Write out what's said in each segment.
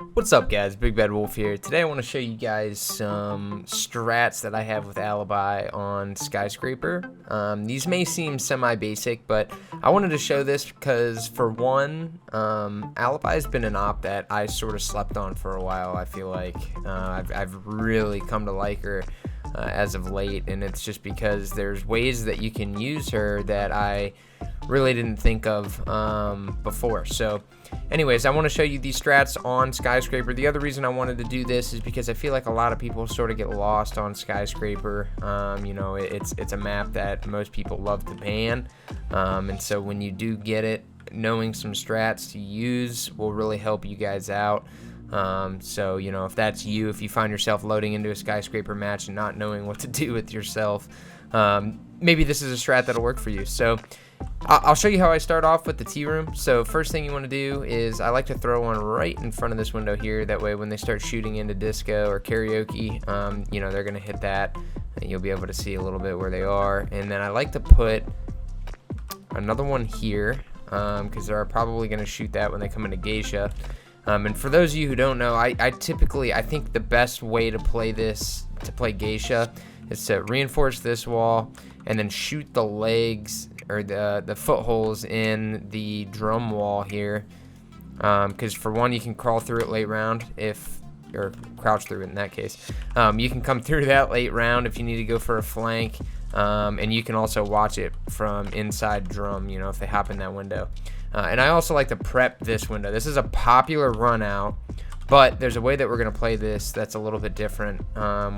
What's up, guys? Big Bad Wolf here. Today I want to show you guys some strats that I have with Alibi on Skyscraper. These may seem semi-basic, but I wanted to show this because, for one, Alibi has been an op that I sort of slept on for a while. I feel like I've really come to like her as of late, and it's just because there's ways that you can use her that I really didn't think of before. So anyways, I want to show you these strats on Skyscraper. The other reason I wanted to do this is because I feel like a lot of people sort of get lost on Skyscraper. You know, it's a map that most people love to ban, and so when you do get it, knowing some strats to use will really help you guys out. So, you know, if that's you, if you find yourself loading into a Skyscraper match and not knowing what to do with yourself, maybe this is a strat that'll work for you. So I'll show you how I start off with the tea room. So first thing you want to do is I like to throw one right in front of this window here. That way when they start shooting into disco or karaoke, you know, they're going to hit that and you'll be able to see a little bit where they are. And then I like to put another one here because they're probably going to shoot that when they come into Geisha. And for those of you who don't know, I think the best way to play Geisha is to reinforce this wall and then shoot the legs or the footholes in the drum wall here, because for one, you can crawl through it late round or crouch through it in that case. You can come through that late round if you need to go for a flank, and you can also watch it from inside drum, you know, if they hop in that window. And I also like to prep this window. This is a popular run out, but there's a way that we're going to play this that's a little bit different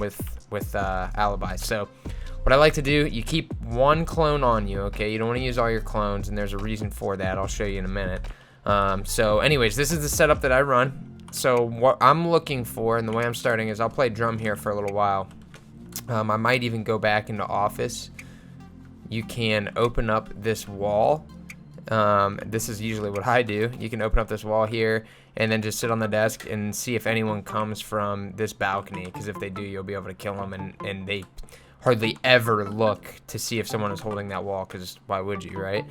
with Alibi. So what I like to do, you keep one clone on you, okay? You don't want to use all your clones, and there's a reason for that. I'll show you in a minute. So anyways, this is the setup that I run. So what I'm looking for, and the way I'm starting is I'll play drum here for a little while. I might even go back into office. You can open up this wall. This is usually what I do. You can open up this wall here and then just sit on the desk and see if anyone comes from this balcony, because if they do, you'll be able to kill them, and they hardly ever look to see if someone is holding that wall, because why would you, right?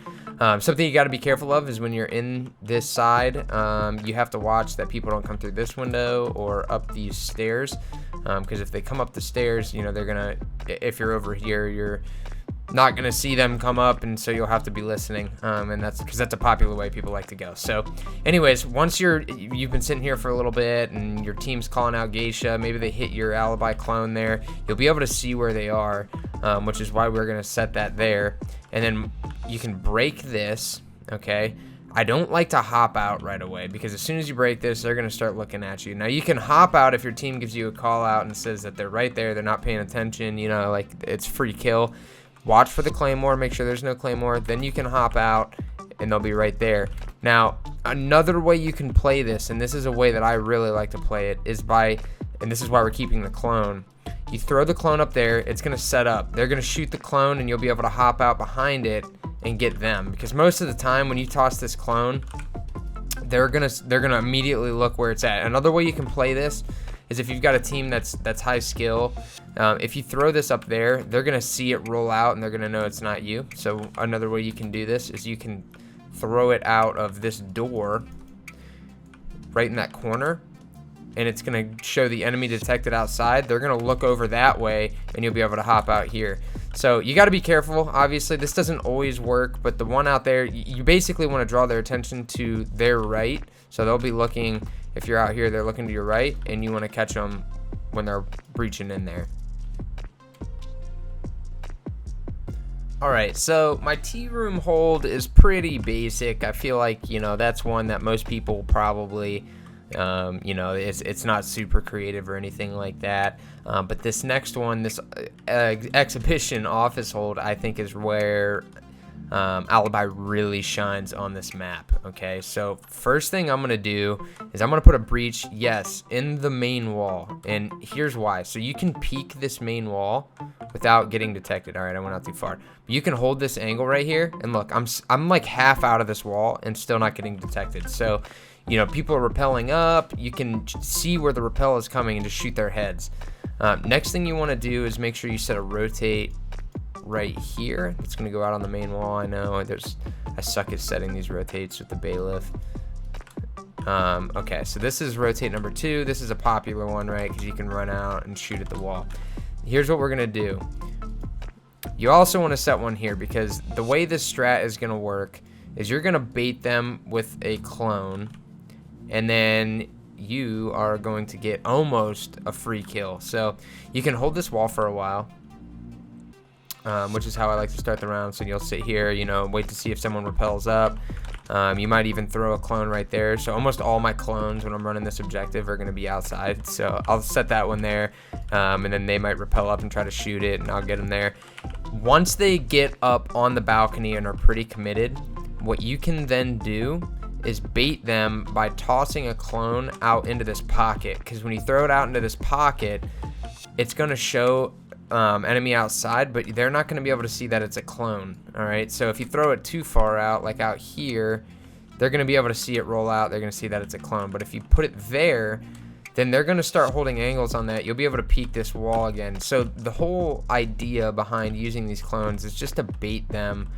Something you got to be careful of is when you're in this side, you have to watch that people don't come through this window or up these stairs, because if they come up the stairs, you know, they're gonna, if you're over here, you're not gonna see them come up, and so you'll have to be listening, and that's because that's a popular way people like to go. So anyways, once you've been sitting here for a little bit and your team's calling out Geisha, maybe they hit your Alibi clone there, you'll be able to see where they are, which is why we're gonna set that there. And then you can break this, okay? I don't like to hop out right away, because as soon as you break this, they're going to start looking at you. Now, you can hop out if your team gives you a call out and says that they're right there, they're not paying attention, you know, like it's free kill. Watch for the claymore, make sure there's no claymore, then you can hop out and they'll be right there. Now, another way you can play this, and this is a way that I really like to play it, is by, and this is why we're keeping the clone, you throw the clone up there, it's going to set up. They're going to shoot the clone and you'll be able to hop out behind it and get them, because most of the time when you toss this clone, they're gonna immediately look where it's at. Another way you can play this is if you've got a team that's high skill, if you throw this up there, they're gonna see it roll out and they're gonna know it's not you. So another way you can do this is you can throw it out of this door right in that corner, and it's gonna show the enemy detected outside. They're gonna look over that way and you'll be able to hop out here. So you got to be careful. Obviously, this doesn't always work, but the one out there, you basically want to draw their attention to their right. So they'll be looking, if you're out here, they're looking to your right, and you want to catch them when they're breaching in there. All right, so my tea room hold is pretty basic. I feel like, you know, that's one that most people probably, you know, it's not super creative or anything like that. But this next one, this exhibition office hold, I think is where Alibi really shines on this map. Okay, so first thing I'm gonna do is I'm gonna put a breach, yes, in the main wall, and here's why. So you can peek this main wall without getting detected. All right, I went out too far. But you can hold this angle right here, and look, I'm like half out of this wall and still not getting detected. So, you know, people are rappelling up. You can see where the rappel is coming and just shoot their heads. Next thing you want to do is make sure you set a rotate right here. It's going to go out on the main wall. I know I suck at setting these rotates with the bailiff. Okay, so this is rotate number 2. This is a popular one, right? Because you can run out and shoot at the wall. Here's what we're going to do. You also want to set one here, because the way this strat is going to work is you're going to bait them with a clone, and then you are going to get almost a free kill. So you can hold this wall for a while, which is how I like to start the round. So you'll sit here, you know, wait to see if someone repels up. You might even throw a clone right there. So almost all my clones when I'm running this objective are going to be outside. So I'll set that one there, and then they might repel up and try to shoot it, and I'll get them there. Once they get up on the balcony and are pretty committed, what you can then do is bait them by tossing a clone out into this pocket, because when you throw it out into this pocket, it's going to show enemy outside, but they're not going to be able to see that it's a clone. All right, so if you throw it too far out, like out here, they're going to be able to see it roll out. They're going to see that it's a clone. But if you put it there, then they're going to start holding angles on that. You'll be able to peek this wall again. So the whole idea behind using these clones is just to bait them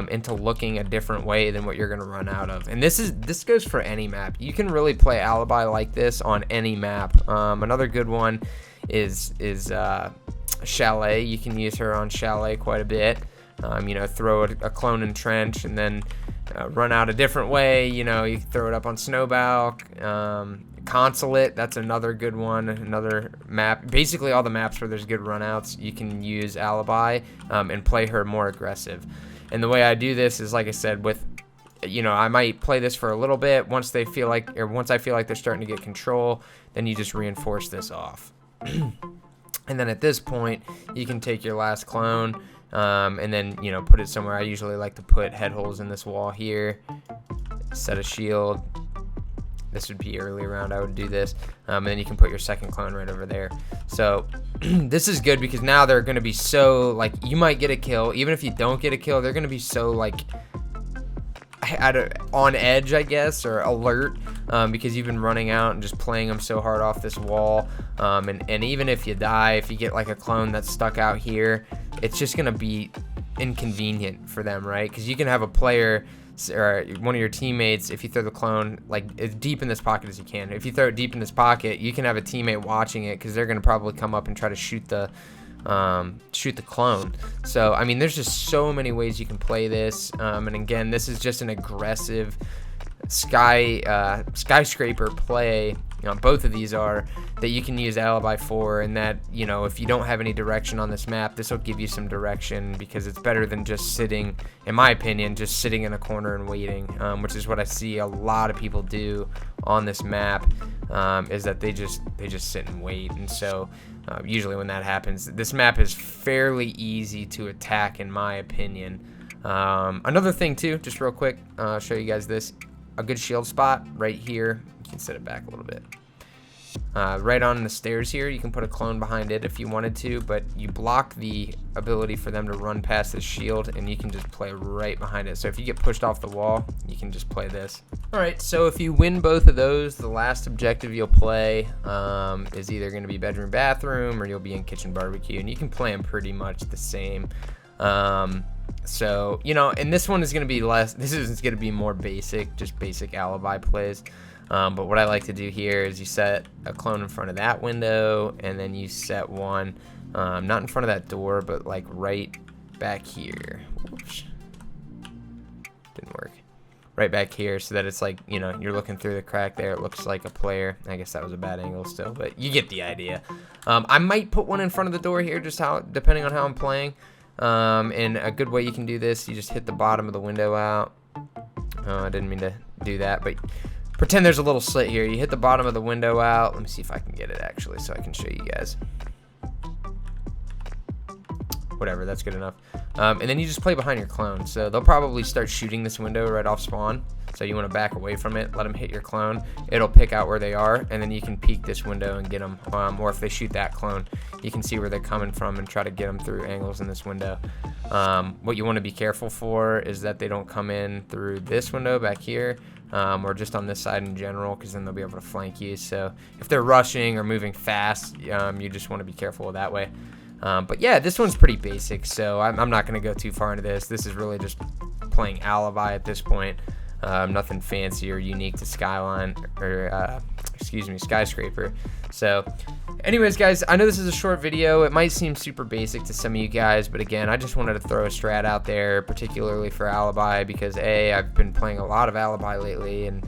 into looking a different way than what you're going to run out of. And this goes for any map. You can really play Alibi like this on any map. Another good one is Chalet. You can use her on Chalet quite a bit. You know, throw a clone in trench and then run out a different way. You know, you can throw it up on Snowbalk. Consulate, that's another good one, another map. Basically all the maps where there's good runouts, you can use Alibi and play her more aggressive. And the way I do this is, like I said, with, you know, I might play this for a little bit. Once I feel like they're starting to get control, then you just reinforce this off. And then at this point, you can take your last clone and then, you know, put it somewhere. I usually like to put head holes in this wall here, set a shield. This would be early round, I would do this. And then you can put your second clone right over there. So this is good because now they're going to be so, like, you might get a kill. Even if you don't get a kill, they're going to be so, like, on edge, I guess, or alert, because you've been running out and just playing them so hard off this wall. And even if you die, if you get, like, a clone that's stuck out here, it's just going to be inconvenient for them, right? Because you can have a player or one of your teammates, if you throw the clone like as deep in this pocket as you can. If you throw it deep in this pocket, you can have a teammate watching it because they're going to probably come up and try to shoot the clone. So I mean, there's just so many ways you can play this. And again, this is just an aggressive skyscraper play. You know, both of these are that you can use Alibi for, and that, you know, if you don't have any direction on this map, this will give you some direction, because it's better than just sitting, in my opinion, just sitting in a corner and waiting, which is what I see a lot of people do on this map, is that they just sit and wait. And so usually when that happens, this map is fairly easy to attack, in my opinion. Another thing too, just real quick, I'll show you guys this. A good shield spot right here. You can set it back a little bit. Right on the stairs here, you can put a clone behind it if you wanted to, but you block the ability for them to run past this shield, and you can just play right behind it. So if you get pushed off the wall, you can just play this. Alright, so if you win both of those, the last objective you'll play is either going to be bedroom bathroom, or you'll be in kitchen barbecue, and you can play them pretty much the same. So, you know, and this one is going to be this is going to be more basic, just basic Alibi plays. But what I like to do here is you set a clone in front of that window, and then you set one, not in front of that door, but like right back here. Oops. Didn't work. Right back here, so that it's like, you know, you're looking through the crack there. It looks like a player. I guess that was a bad angle still, but you get the idea. I might put one in front of the door here, just depending on how I'm playing. And a good way you can do this, you just hit the bottom of the window out. Oh, I didn't mean to do that, but pretend there's a little slit here. You hit the bottom of the window out. Let me see if I can get it actually so I can show you guys. Whatever, that's good enough. And then you just play behind your clone. So they'll probably start shooting this window right off spawn. So you want to back away from it, let them hit your clone. It'll pick out where they are, and then you can peek this window and get them. Or if they shoot that clone, you can see where they're coming from and try to get them through angles in this window. What you want to be careful for is that they don't come in through this window back here, or just on this side in general, because then they'll be able to flank you. So if they're rushing or moving fast, you just want to be careful that way. But yeah, this one's pretty basic, so I'm not going to go too far into this. This is really just playing Alibi at this point. Nothing fancy or unique to Skyline, or excuse me, Skyscraper. So anyways, guys, I know this is a short video. It might seem super basic to some of you guys, but again, I just wanted to throw a strat out there, particularly for Alibi, because A, I've been playing a lot of Alibi lately and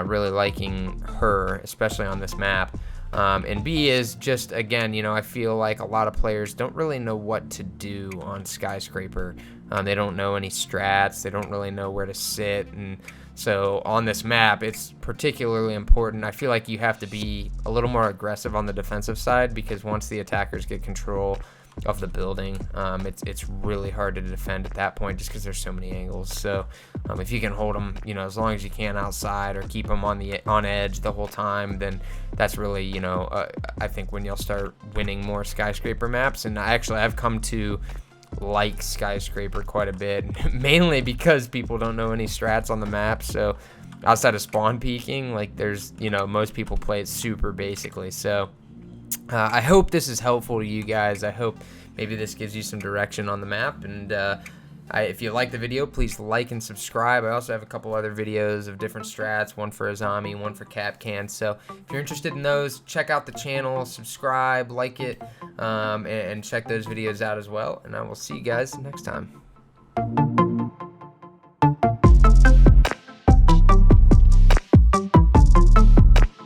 really liking her, especially on this map. And B is just, again, you know, I feel like a lot of players don't really know what to do on Skyscraper. They don't know any strats, they don't really know where to sit, and so on this map, it's particularly important. I feel like you have to be a little more aggressive on the defensive side, because once the attackers get control of the building, it's really hard to defend at that point, just because there's so many angles. So if you can hold them, you know, as long as you can outside, or keep them on edge the whole time, then that's really, you know, I think when you'll start winning more Skyscraper maps. And I've come to like Skyscraper quite a bit, mainly because people don't know any strats on the map. So outside of spawn peeking, like, there's, you know, most people play it super basically. So I hope this is helpful to you guys. I hope maybe this gives you some direction on the map. And if you like the video, please like and subscribe. I also have a couple other videos of different strats, one for Azami, one for Capcan. So if you're interested in those, check out the channel, subscribe, like it, and check those videos out as well. And I will see you guys next time.